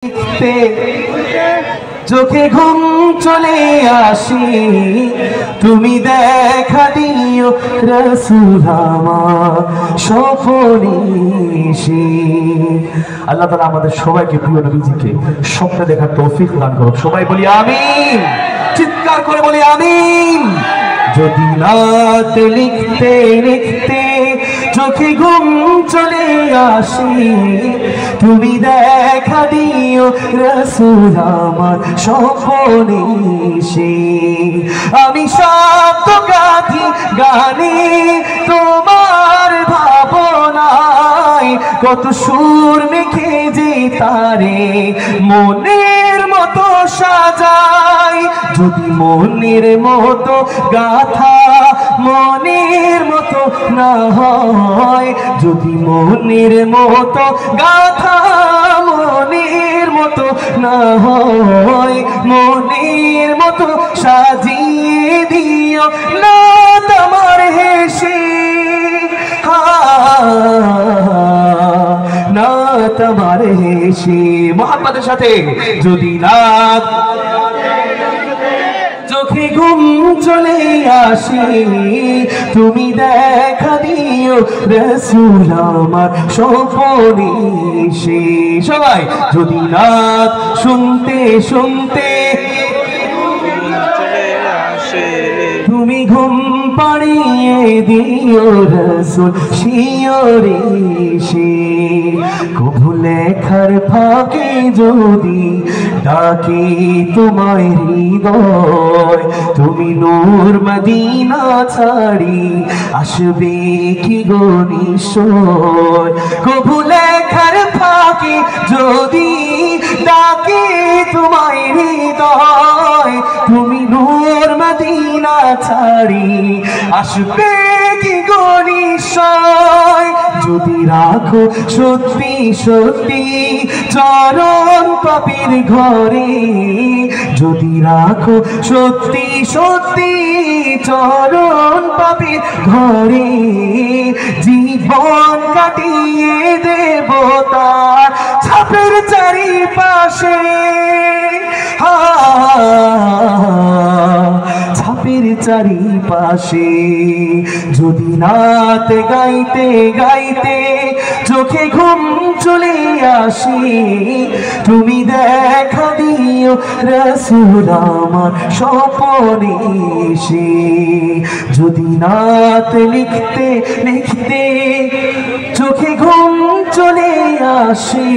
লিখতে চোখে ঘুম চলে আসে, তুমি দেখা দিও রাসূল আমার স্বপনে এসে। আল্লাহ তাআলা আমাদের সবাইকে প্রিয় নবীজিকে স্বপ্নে দেখার তৌফিক দান করুক। সবাই বলি আমিন, চিৎকার করে বলি আমিন। যদি রাতে লিখতে লিখতে চোখে ঘুম চলে আসে, তুমি দেখা দিও রাসূল আমার স্বপনে এসে। আমি শব্দ গাথি গানে তোমার ভাবনায়, কত সুর মেখে যে তারে মনের মতো সাজাই। যদি মনের মতো গাথা মনের মতো না হয়, যদি মনের মতো গাথা মনের মতো না হয়, মনের মতো সাজিয়ে দিও না তোমার হেসে, না তোমার হেসে। মোহাম্মদের সাথে যদি রাত চোখে ঘুম চলে আসে, তুমি দেখা দিও রাসূল আমার স্বপনে এসে। সবাই যদি রাত শুনতে শুনতে তুমি ঘুম পাড়িয়ে দিও রাসূল শিয়রে এসে। কবু লেখার ফাঁকে যদি ডাকে তোমায় হৃদয়, তুমি নূর মদিনা ছাড়ি আসবে কি গো নিশ্চয়। কবু লেখার ফাঁকে যদি ডাকে তোমায় হৃদয়, তুমি নূর মদিনা ছাড়ি আসবে কি গো নিশ্চয়। যদি রাখো সত্যি সত্যি চরণ পাপীর ঘরে, যদি রাখো সত্যি সত্যি চরণ পাপীর ঘরে, জীবন কাটিয়ে দেব তার ছাপের চারিপাশে, ছাপের চারিপাশে। যদি রাত গাইতে গাইতে চোখে ঘুম চলে আসে, তুমি দেখা দিও রাসূল আমার স্বপনে এসে। যদি রাত লিখতে লিখতে চোখে ঘুম চলে আসে,